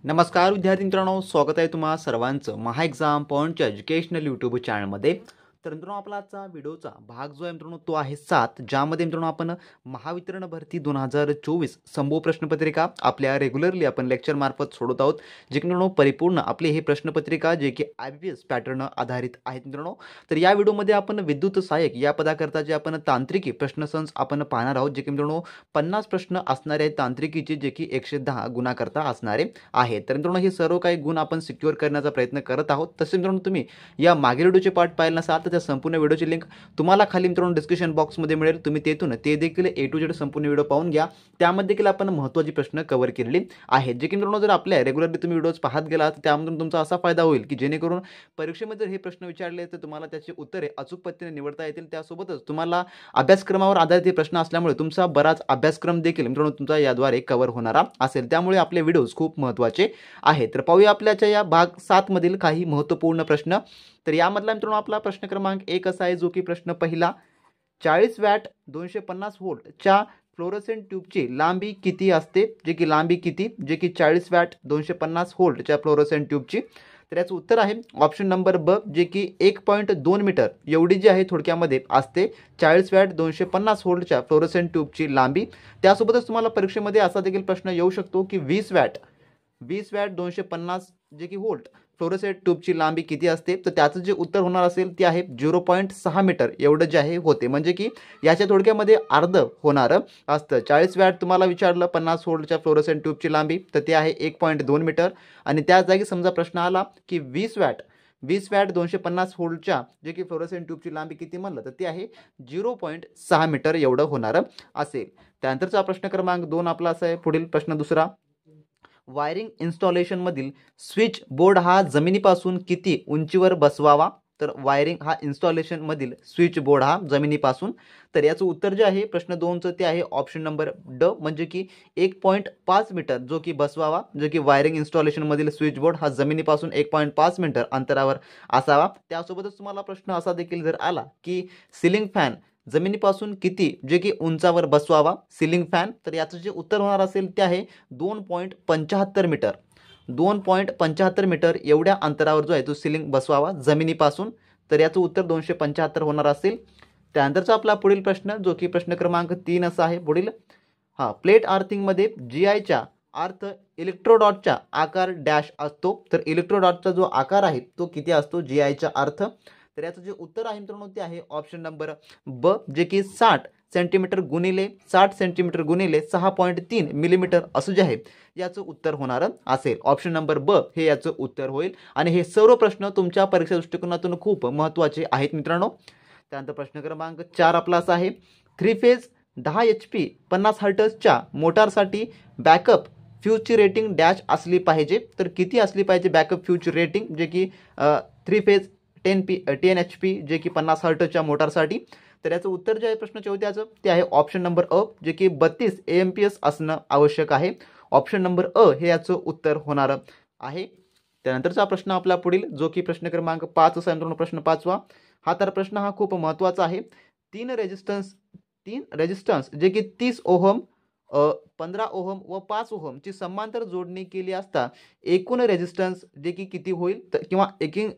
नमस्कार विद्यार्थी मित्रांनो, स्वागत आहे तुम्हा सर्वांचं महा एक्झाम पॉईंटच्या एज्युकेशनल यूट्यूब चॅनलमध्ये। तर मित्रांनो, आपला आजचा व्हिडिओचा भाग जो आहे मित्रांनो तो आहे 7, ज्यामध्ये मित्रांनो आपण महावितरण भरती 2024 संभव प्रश्नपत्रिका आपल्या रेग्युलरली आपण लेक्चर मार्फत सोडवत आहोत। जे की मित्रांनो परिपूर्ण आपली ही प्रश्नपत्रिका जे की IBPS पॅटर्न आधारित आहेत मित्रांनो। तर या व्हिडिओमध्ये आपण विद्युत सहाय्यक या पदाकरता जे आपण तांत्रिकी प्रश्नसंच आपण पाहणार आहोत, जे की मित्रांनो 50 प्रश्न असणारे आहेत तांत्रिकीचे, जे की 110 गुणाकरता असणारे आहेत। तर मित्रांनो हे सर्व काही गुण आपण सिक्युअर करण्याचा प्रयत्न करत आहोत। तसे मित्रांनो तुम्ही या मागील व्हिडिओचे पार्ट पाहिले नसाल तर त्या संपूर्ण व्हिडिओची लिंक तुम्हाला खाली मित्रांनो डिस्क्रिप्शन बॉक्समध्ये मिळेल। तुम्ही तेथून ते देखील A to Z संपूर्ण व्हिडिओ पाहून घ्या। त्यामध्ये देखील आपण महत्त्वाची प्रश्न कव्हर केलेली आहेत, जे की मित्रांनो जर आपल्या रेग्युलरली तुम्ही व्हिडिओज पाहत गेला तर त्यामधून तुमचा असा फायदा होईल की जेणेकरून परीक्षेमध्ये जर हे प्रश्न विचारले तर तुम्हाला त्याची उत्तरे अचूक पद्धतीने निवडता येतील। त्यासोबतच तुम्हाला अभ्यासक्रमावर आधारित हे प्रश्न असल्यामुळे तुमचा बराच अभ्यासक्रम देखील मित्रांनो तुमचा याद्वारे कव्हर होणारा असेल। त्यामुळे आपले व्हिडिओज खूप महत्त्वाचे आहे। तर पाहूया आपल्याच्या या भाग 7 मधील काही महत्त्वपूर्ण प्रश्न। तर यामधला मित्रांनो आपला प्रश्न क्रमांक 1 असा आहे, जो की प्रश्न पहिला, 40 वॅट 250 व्होल्टच्या फ्लोरोसेंट ट्यूबची लांबी किती असते? जे की लांबी किती, जे की 40 वॅट 250 व्होल्टच्या फ्लोरोसेंट ट्यूबची। तर याचं उत्तर आहे ऑप्शन नंबर ब, जे की 1.2 मीटर एवढी जी आहे थोडक्यामध्ये असते 40 वॅट 250 व्होल्टच्या फ्लोरोसेंट ट्यूबची लांबी। त्यासोबतच तुम्हाला परीक्षेमध्ये असा देखील प्रश्न येऊ शकतो की 20 वॅट 250 जे की व्होल्ट फ्लोरोसेंट ट्यूबची लांबी किती असते? तर त्याचं जे उत्तर होणार असेल ते आहे 0.6 मीटर एवढं जे आहे होते, म्हणजे की याच्या थोडक्यामध्ये अर्ध होणारं असतं। 40 वॅट तुम्हाला विचारलं 50 व्होल्टच्या फ्लोरोसेंट ट्यूबची लांबी, तर ते आहे 1.2 मीटर। आणि त्या जागी समजा प्रश्न आला की 20 वॅट 250 व्होल्टच्या जे की फ्लोरोसेंट ट्यूबची लांबी किती म्हणलं, तर ते आहे 0.6 मीटर एवढं होणारं असेल। त्यानंतरचा प्रश्न क्रमांक 2 आपला असा आहे, पुढील प्रश्न दुसरा, वायरिंग इन्स्टॉलेशन मधील स्विच बोर्ड हा जमिनीपासून किती उंचीवर बसवावा? तर वायरिंग हा इन्स्टॉलेशन मधील स्विच बोर्ड हा जमिनीपासून, तर याचं उत्तर जे आहे प्रश्न 2चं ते आहे ऑप्शन नंबर ड, म्हणजे की 1.5 मीटर जो की बसवावा, जो की वायरिंग इन्स्टॉलेशन मधील स्विच बोर्ड हा जमिनीपासून 1.5 मीटर अंतरावर असावा। त्यासोबतच तुम्हाला प्रश्न असा देखील जर आला की सिलिंग फॅन जमिनीपासून किती जे की उंचावर बसवावा सिलिंग फॅन, तर याचं जे उत्तर होणार असेल ते आहे 2.75 मीटर 2.75 मीटर एवढ्या अंतरावर जो आहे तो सिलिंग बसवावा जमिनीपासून। तर याचं उत्तर 275 होणार असेल। त्यानंतरचा आपला पुढील प्रश्न, जो की प्रश्न क्रमांक 3 असा आहे, पुढील प्लेट आर्थिंगमध्ये GIच्या अर्थ इलेक्ट्रोडॉटचा आकार डॅश असतो? तर इलेक्ट्रोडॉटचा जो आकार आहे तो किती असतो GIचा अर्थ? तर याचं जे उत्तर आहे मित्रांनो ते आहे ऑप्शन नंबर ब, जे की 60 सेंटीमीटर गुणिले 6.3 मिलीमीटर असं जे आहे याचं उत्तर होणार असेल। ऑप्शन नंबर ब हे याचं उत्तर होईल। आणि हे सर्व प्रश्न तुमच्या परीक्षा दृष्टिकोनातून खूप महत्त्वाचे आहेत मित्रांनो। त्यानंतर प्रश्न क्रमांक 4 आपला असा आहे, 3 फेज 10 HP 50 हर्ट्जच्या मोटारसाठी बॅकअप फ्यूजची रेटिंग डॅश असली पाहिजे? तर किती असली पाहिजे बॅकअप फ्यूजची रेटिंग, जे की 3 फेज 10 HP जे की 50 हर्ट्जच्या मोटारसाठी? तर याचं उत्तर जे आहे प्रश्न 4 ते आहे ऑप्शन नंबर अ, जे की 32 AMPS असणं आवश्यक आहे। ऑप्शन नंबर अ हे याचं उत्तर होणार आहे। त्यानंतरचा प्रश्न आपला पुढील, जो की प्रश्न क्रमांक 5 असा मित्रांनो, प्रश्न 5वा हा तर प्रश्न हा खूप महत्त्वाचा आहे। 3 रेजिस्टन्स जे की 30 ओहम 15 ओहम व 5 ओहम ची समांतर जोडणी केली असता एकूण रेजिस्टन्स जे की किती होईल, किंवा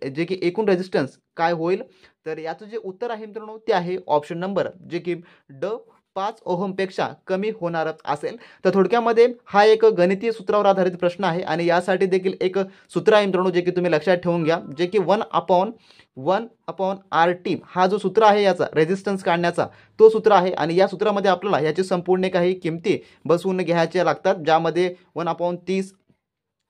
जे की एकूण रेजिस्टन्स काय होईल? तर याचं जे उत्तर आहे मित्रांनो ते आहे ऑप्शन नंबर, जे की ड, 5 ओहमपेक्षा कमी होणार असेल। तर थोडक्यामध्ये हा एक गणितीय सूत्रावर आधारित प्रश्न आहे आणि यासाठी देखील एक सूत्र आहे मित्रांनो, जे की तुम्ही लक्षात ठेवून घ्या, जे की 1/RT हा जो सूत्र आहे याचा रेजिस्टन्स काढण्याचा तो सूत्र आहे। आणि या सूत्रामध्ये आपल्याला याची संपूर्ण काही किमती बसवून घ्यायच्या लागतात, ज्यामध्ये 1/30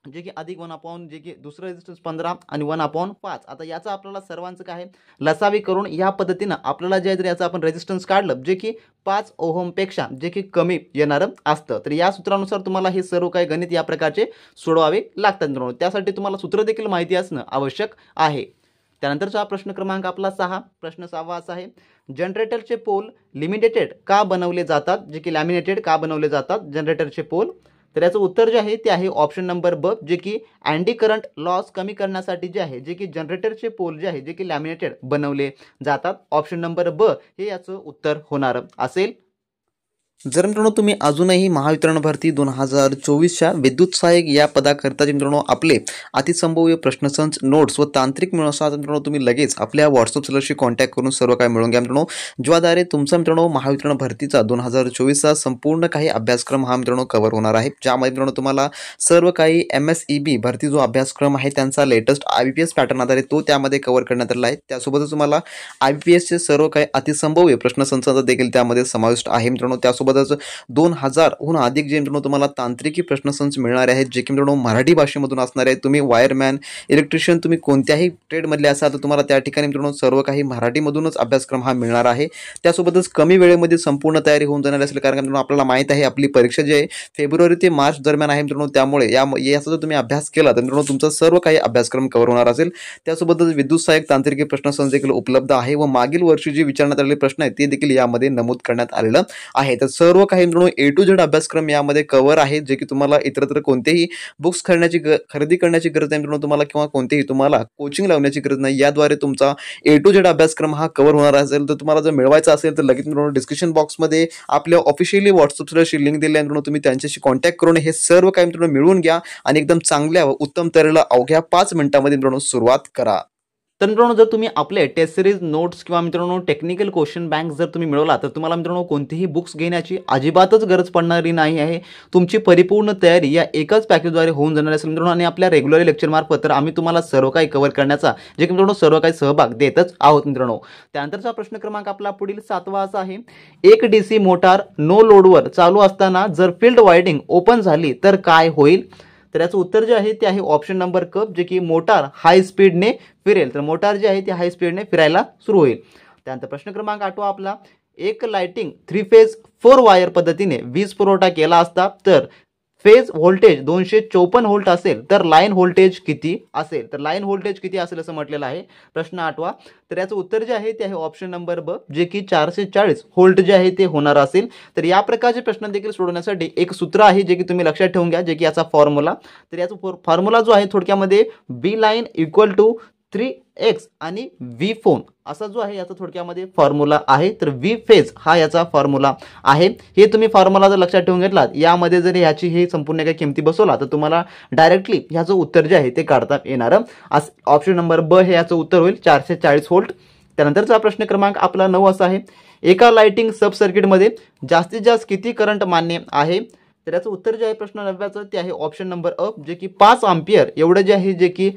जे की अधिक 1 जे की दुसरं रेजिस्टन्स 15 आणि 1/5। आता याचा आपल्याला सर्वांचं काय आहे लसावी करून या पद्धतीनं आपल्याला जे आहे याचं आपण रेजिस्टन्स काढलं, जे की 5 ओहमपेक्षा जे की कमी येणारं असतं। तर या सूत्रानुसार तुम्हाला हे सर्व काही गणित या प्रकारचे सोडवावे लागतात मित्रांनो। त्यासाठी तुम्हाला सूत्र देखील माहिती असणं आवश्यक आहे। त्यानंतरचा प्रश्न क्रमांक आपला 6, प्रश्न 6वा असा आहे, जनरेटरचे पोल लिमिटेड का बनवले जातात? जे की लॅमिनेटेड का बनवले जातात जनरेटरचे पोल? तर याचं उत्तर जे आहे ते आहे ऑप्शन नंबर ब, जे की अँटी करंट लॉस कमी करण्यासाठी जे आहे जे की जनरेटरचे पोल जे आहे जे की लॅमिनेटेड बनवले जातात। ऑप्शन नंबर ब हे याचं उत्तर होणार असेल। जर मित्रांनो तुम्ही अजूनही महावितरण भरती 2024च्या विद्युत सहाय्यक या पदाकरता मित्रांनो आपले अतिसंभाव्य प्रश्नसंच नोट्स व तांत्रिक मिळवून असा मित्रांनो तुम्ही लगेच आपल्या व्हॉट्सअप चॅनलशी कॉन्टॅक्ट करून सर्व काही मिळवून घ्या मित्रांनो, ज्याद्वारे तुमचा मित्रांनो महावितरण भरतीचा 2024चा संपूर्ण काही अभ्यासक्रम हा मित्रांनो कव्हर होणार आहे, ज्यामध्ये मित्रांनो तुम्हाला सर्व काही MSEB भरती जो अभ्यासक्रम आहे त्यांचा लेटेस्ट IBPS पॅटर्न आधारित तो त्यामध्ये कव्हर करण्यात आलेला आहे। त्यासोबतच तुम्हाला IBPSचे सर्व काही अतिसंभाव्य प्रश्नसंचाचा देखील त्यामध्ये समाविष्ट आहे मित्रांनो। त्यासोबत 2000हून अधिक जे मित्रांनो तुम्हाला तांत्रिकी प्रश्नसंच मिळणार आहेत, जे की मित्रांनो मराठी भाषेमधून असणार आहेत। तुम्ही वायरमॅन, इलेक्ट्रिशियन, तुम्ही कोणत्याही ट्रेडमधले असाल तर तुम्हाला त्या ठिकाणी मित्रांनो सर्व काही मराठीमधूनच अभ्यासक्रम हा मिळणार आहे। त्यासोबतच कमी वेळेमध्ये संपूर्ण तयारी होऊन जाणार असेल, कारण मित्रांनो आपल्याला माहित आहे आपली परीक्षा जी आहे फेब्रुवारी ते मार्च दरम्यान आहे मित्रांनो, त्यामुळे याचा जर तुम्ही अभ्यास केला तर मित्रांनो तुमचा सर्व काही अभ्यासक्रम कव्हर होणार असेल। त्यासोबतच विद्युत सहाय्यक तांत्रिकी प्रश्नसंच देखील उपलब्ध आहे व मागील वर्षी जे विचारण्यात आलेले प्रश्न आहेत ते देखील यामध्ये नमूद करण्यात आलेलं आहे। तर सर्व काही मित्रांनो A to Z अभ्यासक्रम यामध्ये कव्हर आहे, जे की तुम्हाला इतरत्र कोणतेही बुक्स खरेदी करण्याची गरज नाही मित्रांनो तुम्हाला, किंवा कोणतेही तुम्हाला कोचिंग लावण्याची गरज नाही। याद्वारे तुमचा A to Z अभ्यासक्रम हा कव्हर होणार असेल। तर तुम्हाला जर मिळवायचा असेल तर लगेच मित्रांनो डिस्क्रिप्शन बॉक्समध्ये आपल्या ऑफिशियली व्हॉट्सअपची लिंक दिली आहे मित्रांनो, तुम्ही त्यांच्याशी कॉन्टॅक्ट करून हे सर्व काही मित्रांनो मिळवून घ्या आणि एकदम चांगल्या व उत्तम तऱ्हेला अवघ्या 5 मिनिटांमध्ये मित्रांनो सुरुवात करा। तर मित्रांनो जर तुम्ही आपले टेस्ट सिरीज नोट्स किंवा मित्रांनो टेक्निकल क्वेश्चन बँक जर तुम्ही मिळवला तर तुम्हाला मित्रांनो कोणतीही बुक्स घेण्याची अजिबातच गरज पडणारी नाही आहे। तुमची परिपूर्ण तयारी या एकाच पॅकेजद्वारे होऊन जाणार असेल मित्रांनो, आणि आपल्या रेग्युलर लेक्चर मार्फत तर आम्ही तुम्हाला सर्व काही कव्हर करण्याचा जे की मित्रांनो सर्व काही सहभाग देतच आहोत मित्रांनो। त्यानंतरचा प्रश्न क्रमांक आपला पुढील 7वा असा आहे, एक DC मोटार नो लोडवर चालू असताना जर फील्ड वायडिंग ओपन झाली तर काय होईल? तर याचं उत्तर जे आहे ते आहे ऑप्शन नंबर क, जे की मोटार हाय स्पीडने फिरेल। तर मोटार जी आहे ती हाय स्पीडने फिरायला सुरू होईल। त्यानंतर प्रश्न क्रमांक 8वा आपला, एक लाइटिंग 3 फेज 4 वायर पद्धतीने वीज पुरवठा केला असता तर फेज व्होल्टेज 254 व्होल्ट असेल तर लाईन व्होल्टेज किती असेल? तर लाईन व्होल्टेज किती असेल असं म्हटलेलं आहे प्रश्न 8वा। तर याचं उत्तर जे आहे ते आहे ऑप्शन नंबर ब, जे की 440 व्होल्ट जे आहे ते होणार असेल। तर या प्रकारचे प्रश्न देखील सोडवण्यासाठी एक सूत्र आहे जे की तुम्ही लक्षात ठेवून घ्या, जे की याचा फॉर्म्युला। तर याचा फॉर्म्युला जो आहे थोडक्यामध्ये बी लाईन इक्वल टू 3x आणि V फोन असा जो आहे याचा थोडक्यामध्ये फॉर्म्युला आहे। तर V फेज हा याचा फॉर्म्युला आहे। हे तुम्ही फॉर्म्युला जर लक्षात ठेवून घेतलात, यामध्ये जर ह्याची हे संपूर्ण काही किमती बसवला तर तुम्हाला डायरेक्टली ह्याचं उत्तर जे आहे ते काढता येणार। ऑप्शन नंबर ब हे याचं उत्तर होईल 440 व्होल्ट। त्यानंतरचा प्रश्न क्रमांक आपला 9 असा आहे, एका लाइटिंग सब सर्किटमध्ये जास्तीत जास्त किती करंट मान्य आहे? तर याचं उत्तर जे आहे प्रश्न 9चं ते आहे ऑप्शन नंबर अ, जे की 5 अँपिअर एवढं जे आहे जे की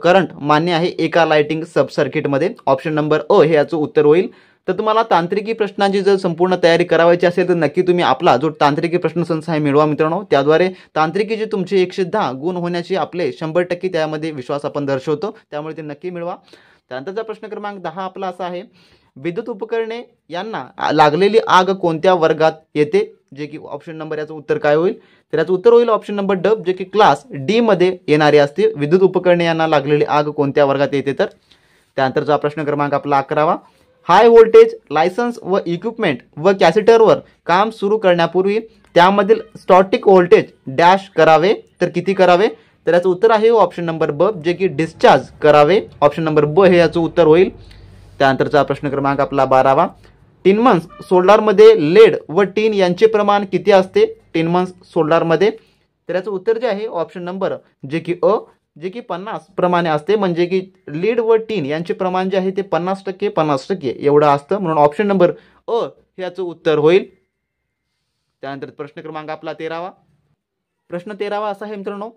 करंट मान्य आहे एका लाइटिंग सब सर्किटमध्ये। ऑप्शन नंबर अ हे याचं उत्तर होईल। तर तुम्हाला तांत्रिकी प्रश्नांची जर संपूर्ण तयारी करायची असेल तर नक्की तुम्ही आपला जो तांत्रिकी प्रश्नसंच आहे मिळवा मित्रांनो, त्याद्वारे तांत्रिकीचे तुमचे 110 गुण होण्याची आपले 100% त्यामध्ये विश्वास आपण दर्शवतो, त्यामुळे ते नक्की मिळवा। त्यानंतरचा प्रश्न क्रमांक 10 आपला असा आहे, विद्युत उपकरणे यांना लागलेली आग कोणत्या वर्गात येते? जे की ऑप्शन नंबर याचं उत्तर काय होईल? तर याचं उत्तर होईल ऑप्शन नंबर ड, जे की क्लास डी मध्ये येणारी असते। विद्युत उपकरणे यांना लागलेली आग कोणत्या वर्गात येते? तर त्यानंतरचा प्रश्न क्रमांक आपला 11वा, हाय व्होल्टेज लायसन्स व इक्विपमेंट व कॅसिटरवर काम सुरू करण्यापूर्वी त्यामधील स्टॅटिक व्होल्टेज डॅश करावे तर किती करावे? तर याचं उत्तर आहे ऑप्शन नंबर ब, जे की डिस्चार्ज करावे। ऑप्शन नंबर ब हे याचं उत्तर होईल। त्यानंतरचा प्रश्न क्रमांक आपला 12वा, टिनमन्स सोल्डरमध्ये लेड व टीन यांचे प्रमाण किती असते? टिनमन्स सोल्डरमध्ये तर याचं उत्तर जे आहे ऑप्शन नंबर जे की अ, जे की 50 प्रमाणे असते, म्हणजे की लीड व टीन यांचे प्रमाण जे आहे ते 50% एवढं असतं, म्हणून ऑप्शन नंबर अ हे याचं उत्तर होईल। त्यानंतर प्रश्न क्रमांक आपला 13वा, प्रश्न 13वा असा आहे मित्रांनो,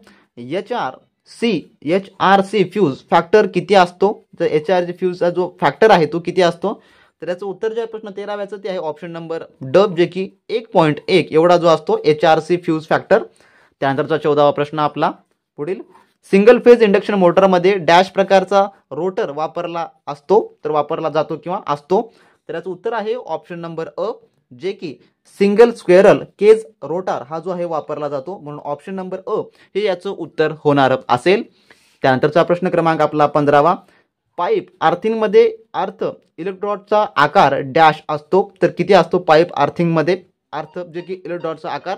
HRC फ्यूज फॅक्टर किती असतो? तर HRC फ्यूजचा जो फॅक्टर आहे तो किती असतो? तर याचं उत्तर जे आहे प्रश्न 13व्याचं ते आहे ऑप्शन नंबर ड, जे की 1.1 एवढा जो असतो HRC फ्यूज फॅक्टर। त्यानंतरचा 14वा प्रश्न आपला पुढील, सिंगल फेज इंडक्शन मोटरमध्ये डॅश प्रकारचा रोटर वापरला जातो किंवा असतो? तर याचं उत्तर आहे ऑप्शन नंबर अ, जे की सिंगल स्क्वेरल केज रोटर हा जो आहे वापरला जातो, म्हणून ऑप्शन नंबर अ हे याचं उत्तर होणार असेल। त्यानंतरचा प्रश्न क्रमांक आपला 15वा, पाईप आर्थिंगमध्ये अर्थ इलेक्ट्रोडचा आकार डॅश असतो तर किती असतो? पाईप आर्थिंगमध्ये अर्थ जे की इलेक्ट्रोडचा आकार,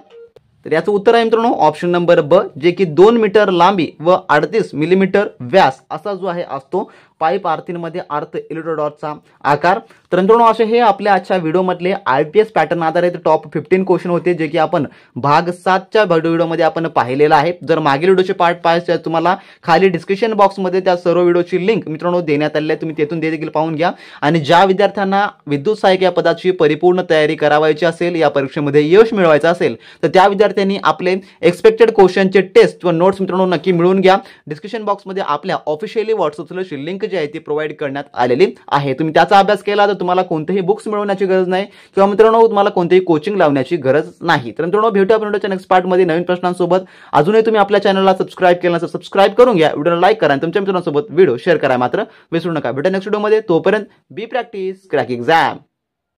तर याचं उत्तर आहे मित्रांनो ऑप्शन नंबर ब, जे की 2 मीटर लांबी व 38 मिलीमीटर व्यास असा जो आहे असतो। पाईप आरतीमध्ये अर्थ इलेक्ट्रोडॉटचा आकार. तर मित्रांनो असे हे आपल्या आजच्या व्हिडिओमधले IPS पॅटर्न आधारित टॉप 15 क्वेश्चन होते जे की आपण भाग 7च्या व्हिडिओमध्ये आपण पाहिलेला आहे. जर मागील व्हिडिओचे पार्ट पाहायचे तुम्हाला खाली डिस्क्रिप्शन बॉक्समध्ये त्या सर्व व्हिडिओची लिंक मित्रांनो देण्यात आलेली आहे, तुम्ही तेथून देखील पाहून घ्या. आणि ज्या विद्यार्थ्यांना विद्युत सहाय्यक या पदाची परिपूर्ण तयारी करावायची असेल, या परीक्षेमध्ये यश मिळवायचं असेल तर त्या विद्यार्थ्यांनी आपले एक्सपेक्टेड क्वेश्चनचे टेस्ट व नोट्स मित्रांनो नक्की मिळवून घ्या. डिस्क्रिप्शन बॉक्समध्ये आपल्या ऑफिशियली व्हॉट्सअपची लिंक जी आहे ती प्रोव्हाइड करण्यात आलेली आहे. तुम्ही त्याचा अभ्यास केला तर तुम्हाला कोणतेही बुक्स मिळवण्याची गरज नाही किंवा मित्रांनो तुम्हाला कोणतेही कोचिंग लावण्याची गरज नाही. तर मित्रांनो भेटूया आपण व्हिडिओच्या नेक्स्ट पार्टमध्ये नवीन प्रश्नांसोबत. अजूनही तुम्ही आपल्या चॅनलला सबस्क्राइब केलं नसेल सबस्क्राइब करून घ्या, व्हिडिओला लाईक करा आणि तुमच्या मित्रांसोबत व्हिडिओ शेअर करा मात्र विसरू नका. भेटूया नेक्स्ट व्हिडिओमध्ये. तोपर्यंत बी प्रॅक्टिस क्रॅक एक्झाम.